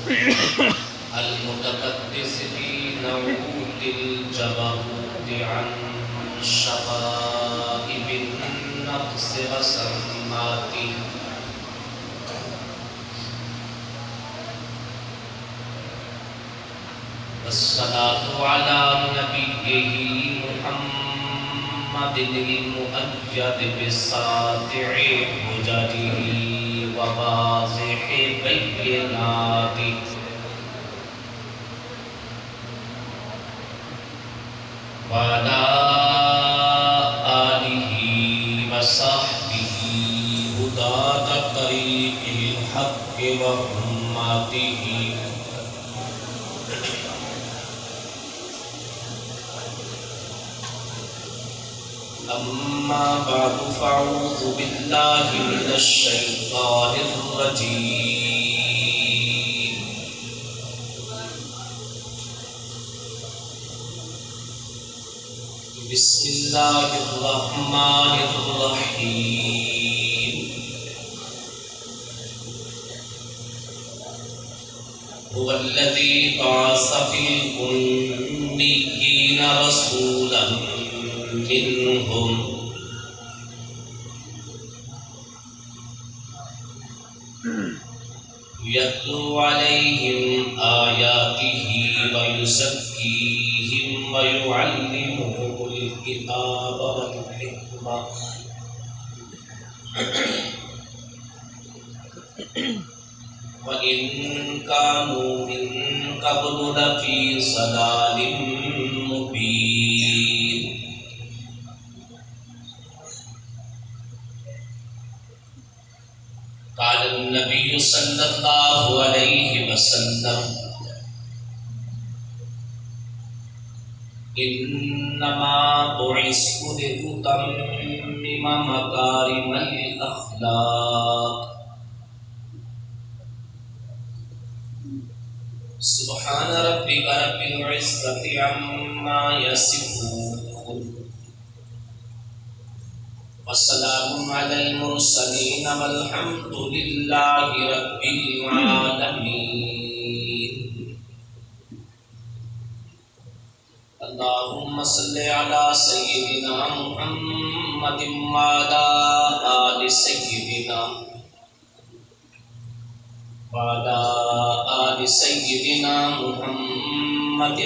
المتقدس في نعوت الجبروت عن شوائب النقص وسماته والصلاة على نبيه محمد المؤيد بساطع حججه وواضح بيناته وعلى آله وصحبه هداة طريق الحق وأمته. أما بعد فأعوذ بالله من الشيطان الرجيم. بسم الله الرحمن الرحيم. هو الذي بعث في الأميين رسولا منهم يتلو عليهم آياته ويزكيهم ويعلمهم الكتاب والحكمة وإن كانوا من قبل لفي ضلال مبين. قال النبي صلى الله عليه وسلم: إنما بعثت لأتمم مكارم الأخلاق. سبحان ربك رب العزة عما يصفون وسلام على المرسلين والحمد لله رب العالمين. اللهم صل على سيدنا محمد وعلى آل سيدنا محمد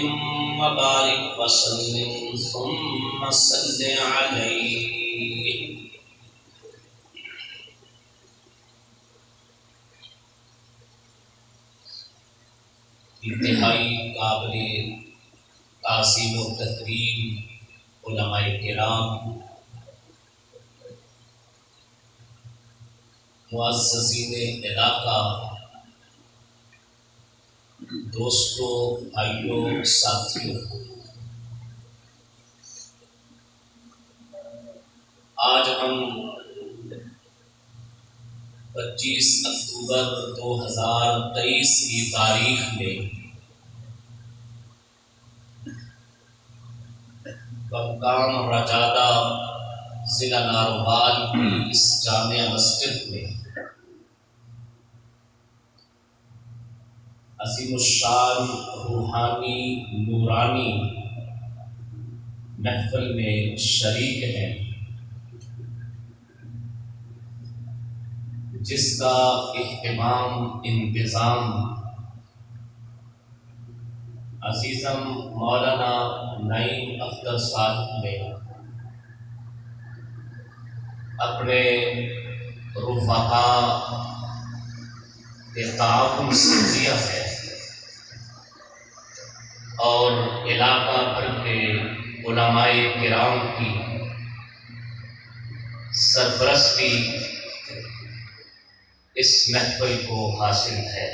وبارك وسلم ثم صل عليه. انتہائی قابل تعظیم و تکریم علماء کرام، معززین علاقہ، دوستوں، بھائیوں، ساتھیوں، آج ہم 25 اکتوبر 2023 کی تاریخ میں بمقام رجادہ ضلع ناروال کی اس جامع مسجد میں عظیم الشان روحانی نورانی محفل میں شریک ہیں، جس کا اہتمام انتظام عزیزم مولانا نعیم اختر صاحب نے اپنے رفقاء کے تعاون سے کیا ہے اور علاقہ بھر کے علماء کرام کی سرپرستی اس محفل کو حاصل ہے۔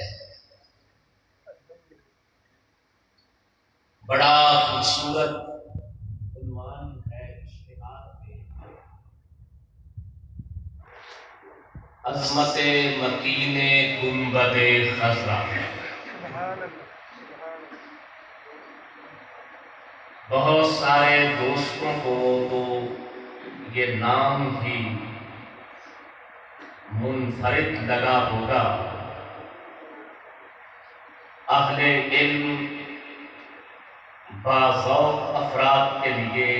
بڑا خوبصورت عنوان ہے اشتہار پہ، عظمت مکین گنبد خضرا۔ بہت سارے دوستوں کو تو یہ نام ہی منفرد لگا ہوگا، اہل علم باذوق افراد کے لیے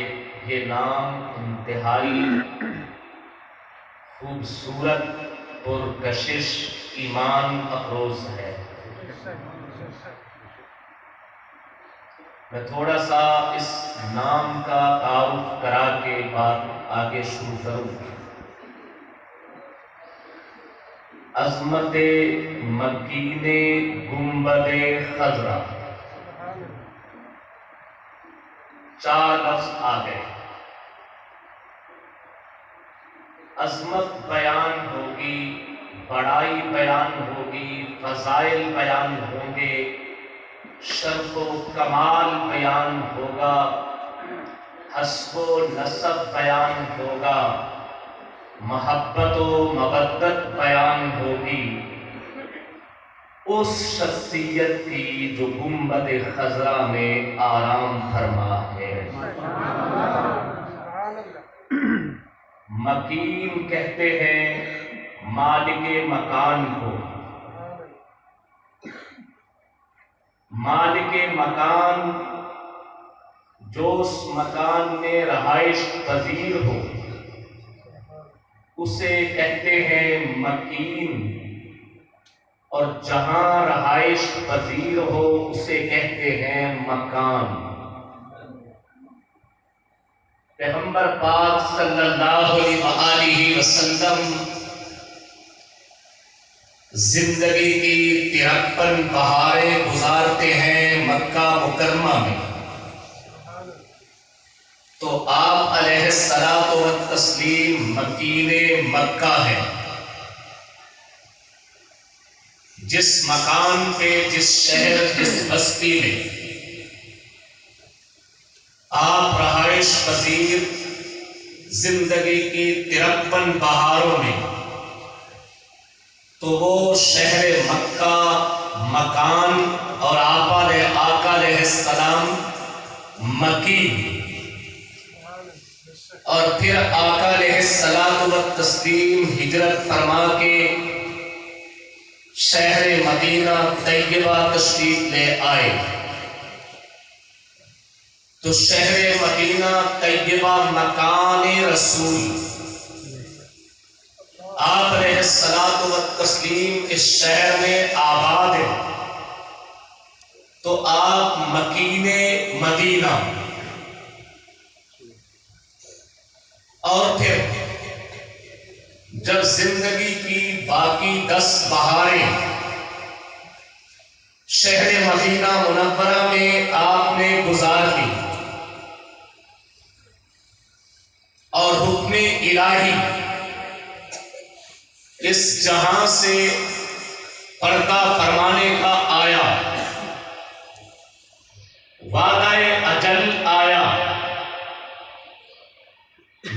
یہ نام انتہائی خوبصورت، پرکشش، ایمان افروز ہے۔ میں تھوڑا سا اس نام کا تعارف کرا کے بات آگے شروع کروں۔ عظمت مکین گنبد خضرا، 4 لفظ آ گئے۔ عظمت بیان ہوگی، بڑائی بیان ہوگی، فضائل بیان ہوں گے، شرف و کمال بیان ہوگا، حسب و نسب بیان ہوگا، محبت و مودت بیان ہوگی اس شخصیت کی جو گنبد خضرا میں آرام فرما ہے۔ مکین کہتے ہیں مالک مکان کو، مالک مکان جو اس مکان میں رہائش پذیر ہو اسے کہتے ہیں مکین، اور جہاں رہائش پذیر ہو اسے کہتے ہیں مکان۔ پیغمبر پاک صلی اللہ علیہ وآلہ وسلم زندگی کی 53 بہاریں گزارتے ہیں مکہ مکرمہ میں، تو آپ علیہ الصلاۃ والتسلیم مکین مکہ ہے۔ جس مکان پہ، جس شہر، جس بستی میں آپ رہائش پذیر زندگی کی 53 بہاروں میں، تو وہ شہر مکہ مکان اور آقا علیہ السلام مکی، اور پھر آقا علیہ الصلاۃ والتسلیم ہجرت فرما کے شہر مدینہ طیبہ تشریف لے آئے، تو شہر مدینہ طیبہ مکان رسول، آپ علیہ الصلاۃ والتسلیم اس شہر میں آباد ہیں، تو آپ مکین مدینہ، اور پھر جب زندگی کی باقی 10 بہاریں شہر مدینہ منورہ میں آپ نے گزار دی، اور حکم الہی اس جہاں سے پردہ فرمانے کا آیا، وعدہ اجل آیا،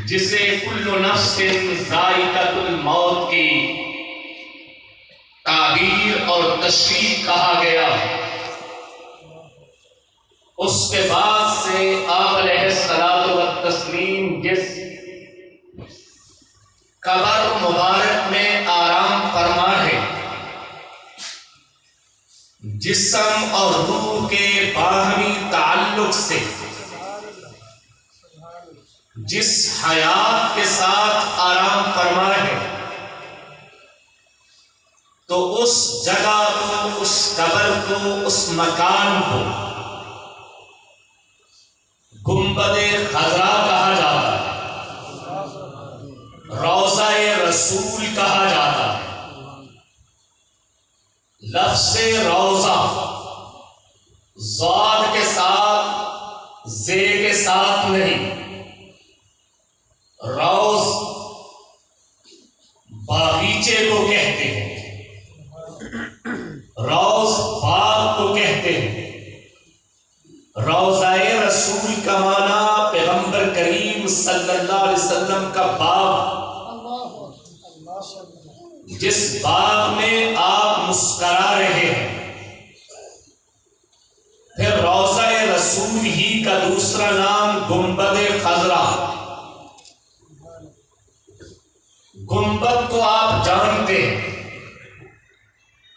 جسے کل نفس ذائقۃ الموت کی تعبیر اور تشریح کہا گیا۔ اس کے بعد سے آپ علیہ الصلاۃ والتسلیم جس قبر مبارک میں آرام فرما ہے، جسم اور روح کے باہمی تعلق سے جس حیات کے ساتھ آرام فرما ہے، تو اس جگہ کو، اس قبر کو، اس مکان کو گنبد خضرا کہا جاتا ہے، روضہ رسول کہا جاتا ہے۔ لفظ روضہ ضاد کے ساتھ، زے کے ساتھ نہیں، روض باغیچے کو کہتے ہیں، روض باغ کو کہتے ہیں۔ روضہ رسول کا معنی پیغمبر کریم صلی اللہ علیہ وسلم کا باغ، جس باغ میں آپ مسکرا رہے ہیں۔ پھر روضہ رسول ہی کا دوسرا نام گنبد خضرا۔ گنبد کو آپ جانتے ہیں،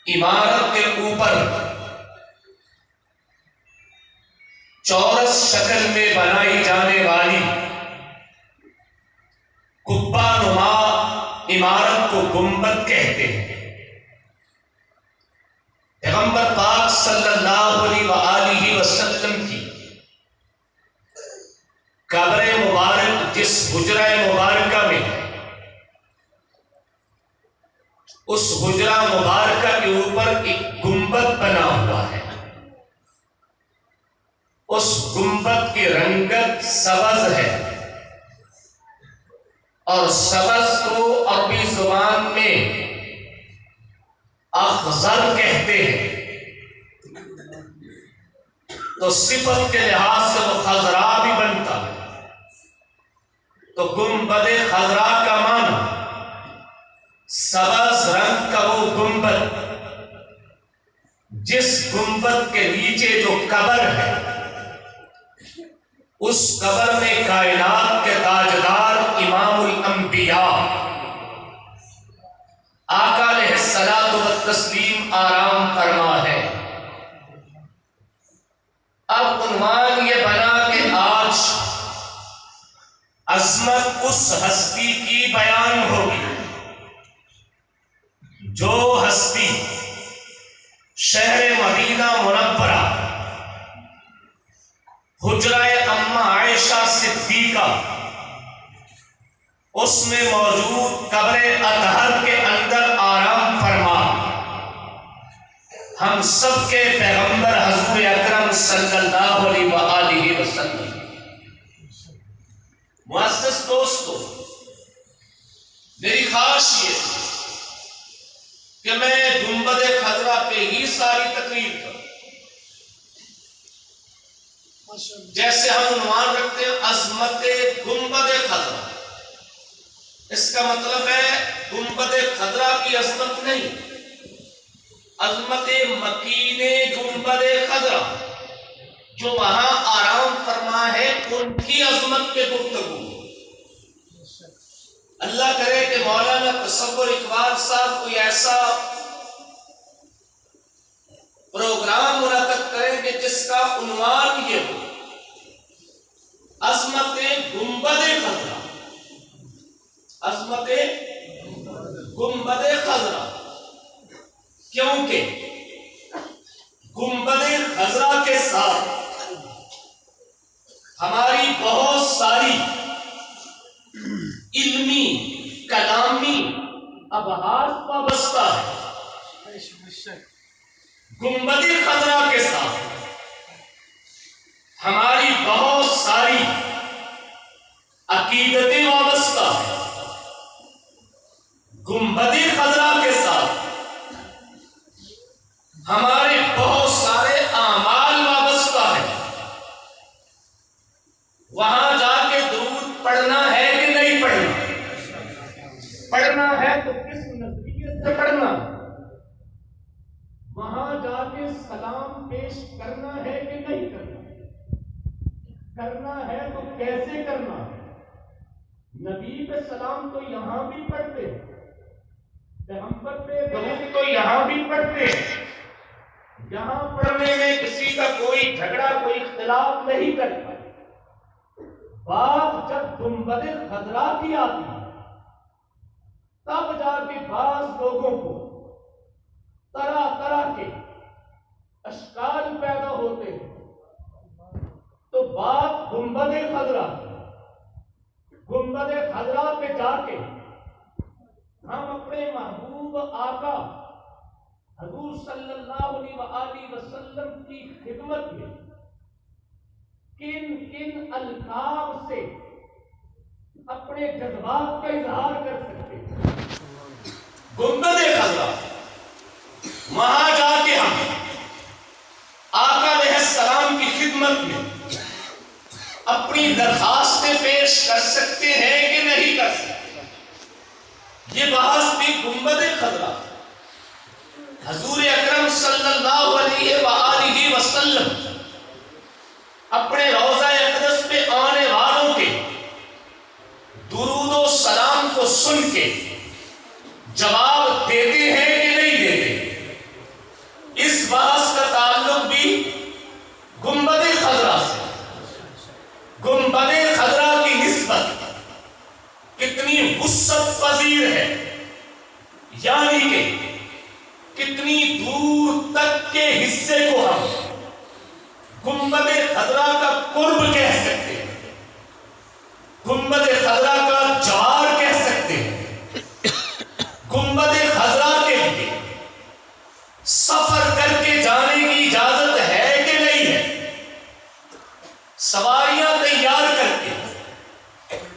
عمارت کے اوپر چورس شکل میں بنائی جانے والی قبہ نما عمارت کو گنبد کہتے ہیں۔ پیغمبر پاک صلی اللہ علیہ وآلہ وسلم کی قبر مبارک جس حجرہ مبارکہ میں ہے، اس حجرہ مبارکہ کے اوپر ایک گنبد بنا ہوا ہے۔ اس گنبد کی رنگت سبز ہے، اور سبز کو عربی زبان میں اخضر کہتے ہیں، تو صفت کے لحاظ سے وہ خضرا بھی بنتا ہے۔ تو گنبد خضرا کا معنی سبز رنگ کا وہ گنبد، جس گنبد کے نیچے جو قبر ہے، اس قبر میں کائنات کے تاجدار امام الانبیاء آقا علیہ الصلوۃ والتسلیم آرام فرما ہے۔ اب عنوان یہ بنا کہ آج عظمت اس ہستی کی بیان ہوگی جو ہستی شہر مدینہ منورہ حجرہ اماں عائشہ صدیقہ، اس میں موجود قبر اطہر کے اندر آرام فرما، ہم سب کے پیغمبر حضور اکرم صلی اللہ علیہ وآلہ وسلم۔ معزز دوستو، میری خواہش یہ کہ میں گنبد خضرا پہ ہی ساری تقریر کروں۔ جیسے ہم عنوان رکھتے ہیں عظمت گنبد خضرا، اس کا مطلب ہے گنبد خضرا کی عظمت نہیں، عظمت مکین گنبد خضرا جو وہاں آرام فرما ہے، ان کی عظمت پہ گفتگو۔ اللہ کرے کہ مولانا تصور اقبال صاحب کوئی ایسا پروگرام منعقد کریں کہ جس کا عنوان یہ ہو عظمت گنبد خضرا، عظمت گنبد خضرا، کیونکہ گنبد خضرا کے ساتھ ہماری بہت ساری علمی کلامی ابحاث وابستہ ہے۔ گنبد خضرا کے ساتھ ہماری بہت ساری عقیدتیں وابستہ ہیں۔ گنبد خضرا کے ساتھ ہمارے بہت سارے اعمال وابستہ ہیں۔ وہاں جا کے درود پڑھنا ہے کہ نہیں پڑھنا؟ پڑھنا ہے تو کس نظریے سے پڑھنا؟ وہاں جا کے سلام پیش کرنا ہے کہ نہیں کرنا؟ کرنا ہے تو کیسے کرنا ہے؟ نبی پہ سلام تو یہاں بھی پڑھتے ہیں، پیغمبر پہ درود تو یہاں بھی پڑھتے ہیں، یہاں پڑھنے میں کسی کا کوئی جھگڑا کوئی اختلاف نہیں کرتا۔ بات جب گنبد خضرا کی آتی ہے تب جا کے بعض لوگوں کو طرح طرح کے اشکال پیدا ہوتے ہیں۔ تو بات گنبد خضرا، گنبد خضرا پہ جا کے ہم اپنے محبوب آقا حضور صلی اللہ علیہ وآلہ وسلم کی خدمت میں کن کن القاب سے اپنے جذبات کا اظہار کر سکتے ہیں۔ گنبد خضرا، وہاں جا کے ہم آقا علیہ السلام کی خدمت میں اپنی درخواستیں پیش کر سکتے ہیں کہ نہیں کر سکتے؟ یہ بحث بھی گنبد خضرا، حضور اکرم صلی اللہ علیہ وآلہ وسلم اپنے روضہ اقدس پہ آنے والوں کے درود و سلام کو سن کے جواب دیتے ہیں کہ نہیں دیتے؟ اس بحث کا تعلق بھی گنبد خضرا سے۔ اتنی دور تک کے حصے کو ہم گنبد خضرا کا قرب کہہ سکتے ہیں، گنبد خضرا کا جوار کہہ سکتے ہیں۔ گنبد خضرا کے لیے سفر کر کے جانے کی اجازت ہے کہ نہیں ہے؟ سواریاں تیار کر کے،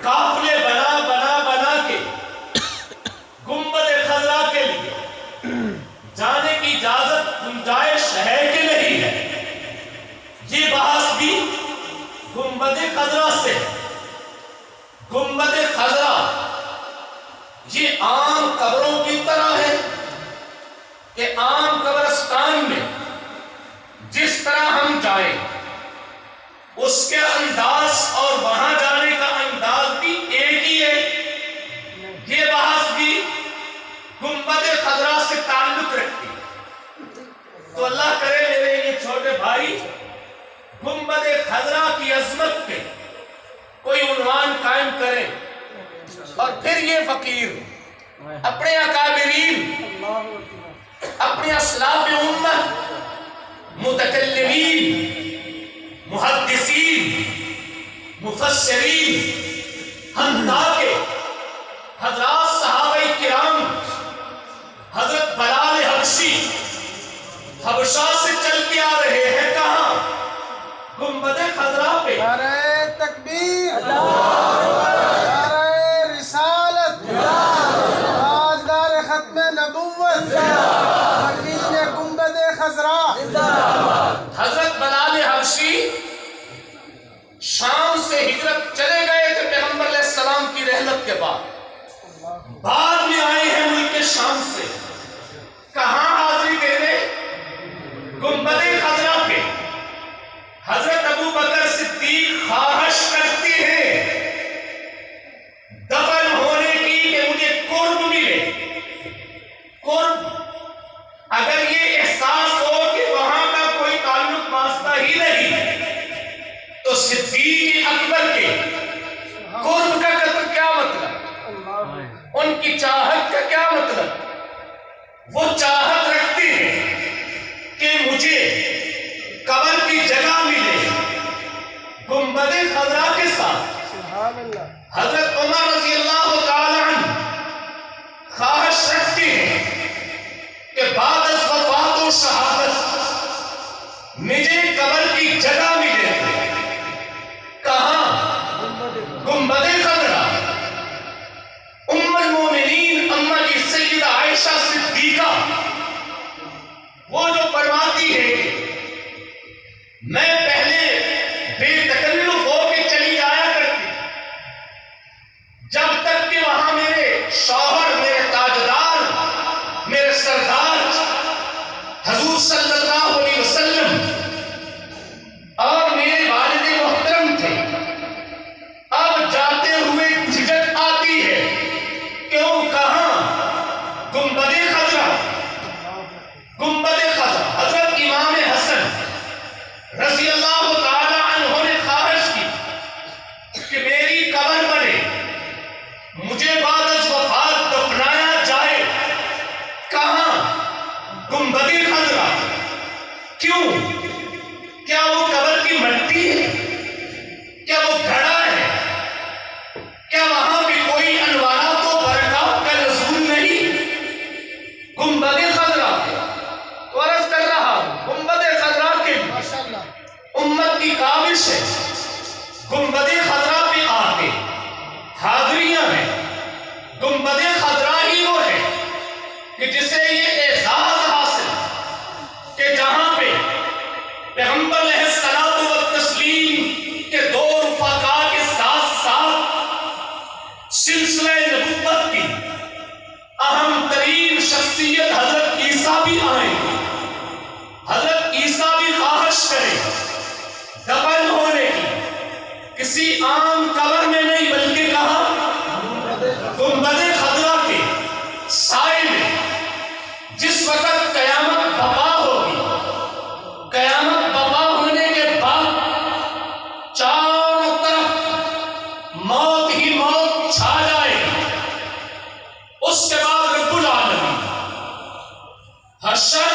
قافلے بنا بنا بنا کے گنبد خضرا کے لیے جانے کی اجازت گنجائش ہے کہ نہیں ہے؟ یہ بحث بھی گنبد خضرا سے۔ گنبد خضرا یہ عام قبروں کی طرح ہے کہ عام قبرستان میں جس طرح ہم جائیں اس کے انداز اور وہاں جانے کا انداز بھی ایک ہی ہے۔ یہ بحث بھی گنبد خضرا سے تعلق رکھتی ہے۔ تو اللہ کرے میرے یہ چھوٹے بھائی گنبد خضرا کی عظمت پہ کوئی عنوان قائم کرے، اور پھر یہ فقیر اپنے اکابرین، اپنے اسلاف امت، متکلمین، محدثین، مفسرین، حنطاق حضرات صحابہ کرام، حضرت بلال حبشی حبشہ سے چل کے آ رہے ہیں کہاں؟ گنبد خضرا پہ۔ نعرہ تکبیر، نعرہ رسالت، تاجدار ختم نبوت، مکین گنبد خضرا۔ حضرت بلال حبشی شام سے ہجرت چلے گئے تھے پیغمبر علیہ السلام کی رحلت کے بعد میں آئے ہیں ملک شام سے، کہاں حاضری دینے؟ گنبد خضرا پہ۔ حضرت ابو بکر صدیق خواہش کرتے ہیں دفن ہونے کی کہ مجھے قرب ملے۔ قرب، اگر یہ احساس ہو کہ وہاں کا کوئی تعلق واسطہ ہی نہیں تو صدیق اکبر کے قرب کا کیا مطلب؟ ان کی چاہت کا کیا مطلب؟ وہ چاہت رکھتے ہیں کہ مجھے قبر کی جگہ ملے گنبد خضرا کے ساتھ۔ حضرت عمر رضی اللہ تعالی عنہ خواہش رکھتے ہیں کہ بعد از وفات و شہادت مجھے قبر کی جگہ ملے۔ کہاں؟ گنبد خضرا۔ ام المومنین اما کی سیدہ عائشہ صدیقہ وہ جو فرماتی ہے میں پہلے بے تکلف ہو کے چلی جایا کرتی جب تک کہ وہاں میرے شوہر، میرے تاجدار، میرے سردار حضور صلی اللہ علیہ وسلم اور میرے والد محترم تھے۔ اب جاتے ہوئے جھجک آتی ہے، کیوں؟ کہاں؟ گنبد خضرا۔ گنبد خضرا۔ حضرت امام حسن رضی اللہ تعالی عنہ نے خواہش کی کہ میری قبر بنے، مجھے بعد از وفات دفنایا جائے۔ کہاں؟ گنبد خضرا۔ کیوں؟ کیا وہ قبر کی مٹی ہے؟ کیا وہ گھڑا ہے؟ کیا وہاں بھی کوئی انوارات و برکات کا نزول نہیں؟ گنبد خضرا تو عرض کر رہا ہوں گنبد خضرا کے امت کی کاوش ہے گنبد خضرا پہ آ کے حاضریاں ہیں۔ گنبد خضرا ہی وہ ہے کہ جسے یہ اعزاز حاصل کہ جہاں پہ پیغمبر علیہ الصلوۃ والتسلیم کے دو رفقاء کے ساتھ ساتھ سلسلہ نبوت کی اہم ترین شخصیت حضرت عیسیٰ بھی آئیں گے۔ حضرت عیسیٰ بھی خواہش کرے دفن ہونے کی کسی عام قبر میں نہیں بلکہ کہاں؟ گنبد خضرا کے سائے میں۔ جس وقت قیامت برپا ہوگی، قیامت برپا ہونے کے بعد چاروں طرف موت ہی موت چھا جائے گی، اس کے بعد رب العالمین حشر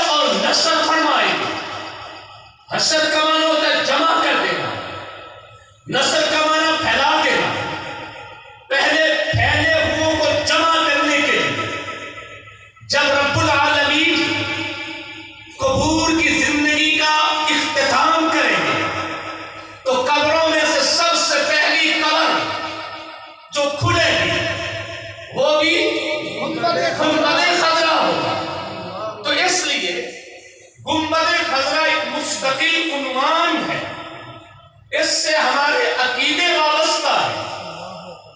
مستقل عنوان ہے، اس سے ہمارے عقیدے وابستہ ہیں،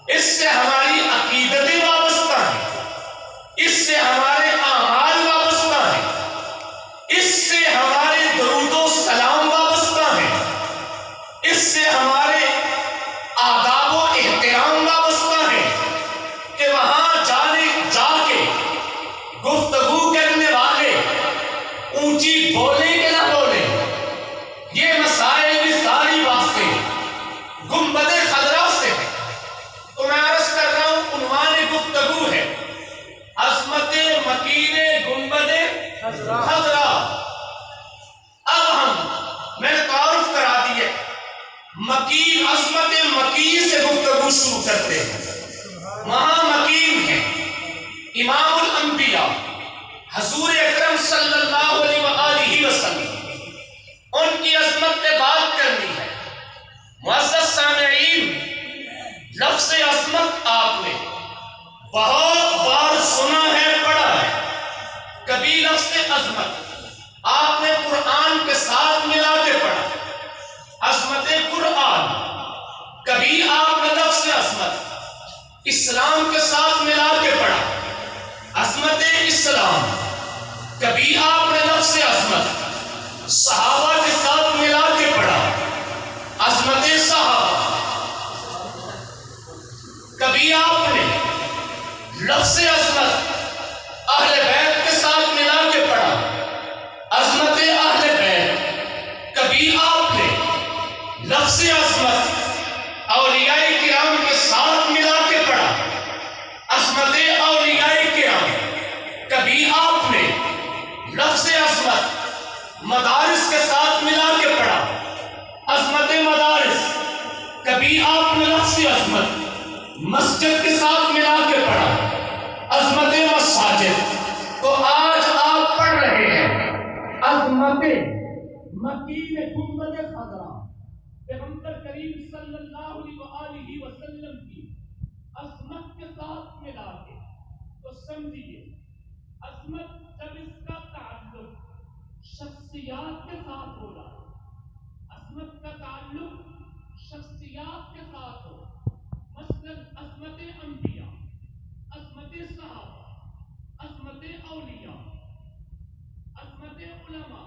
اس سے ہماری عقیدتیں وابستہ ہیں، اس سے ہمارے اعمال وابستہ ہیں، اس سے ہمارے درود و سلام وابستہ ہیں، اس سے ہمارے آداب و احترام وابستہ ہیں کہ وہاں جا کے گفتگو کرنے والے اونچی بولیں کہ نہ بولیں، یہ مسائل کی ساری باتیں گنبد خضرا سے ہیں۔ تو میں عرض کر رہا ہوں عنوان گفتگو ہے عظمت مکین گنبد خضرا۔ اب میں نے تعارف کرا دیے، مکین عظمت مکین سے گفتگو شروع کرتے ہیں۔ وہاں مکین ہے امام الانبیاء حضور اکرم صلی اللہ علیہ وآلہ وسلم، ان کی عظمت پہ بات کرنی ہے۔ معزز سامعین، لفظ عظمت آپ نے بہت بار سنا ہے، پڑھا ہے۔ کبھی لفظ عظمت آپ نے قرآن کے ساتھ ملا کے پڑھا، عظمت قرآن۔ کبھی آپ نے لفظ عظمت اسلام کے ساتھ ملا کے پڑھا، عظمت اسلام۔ کبھی آپ نے لفظ عظمت صحابہ کے ساتھ ملا کے پڑھا، عظمت صحابہ۔ کبھی آپ نے لفظ عظمت اہل بیت کے ساتھ ملا کے پڑھا، عظمت اہل بیت۔ کبھی آپ نے لفظ عظمت اولیاء کرام کے ساتھ ملا کے پڑھا، عظمت اولیاء کرام۔ کبھی آپ نے لفظ عظمت مدارس کے ساتھ ملا کے پڑھا، عظمت مدارس۔ کبھی آپ نے لفظ عظمت مسجد کے ساتھ ملا کے پڑھا، عظمت مساجد۔ تو آج آپ پڑھ رہے ہیں عظمت مکین گنبد خضرا، پیغمبر کریم صلی اللہ علیہ وآلہ وسلم کی عظمت کے ساتھ ملا کے۔ تو سمجھیے عظمت جب اس کا تعلق شخصیات کے ساتھ ہو رہا ہے، عظمت کا تعلق شخصیات کے ساتھ ہو، مثلاً عظمت انبیاء، عظمت صحابہ، عظمت اولیاء، عظمت علماء،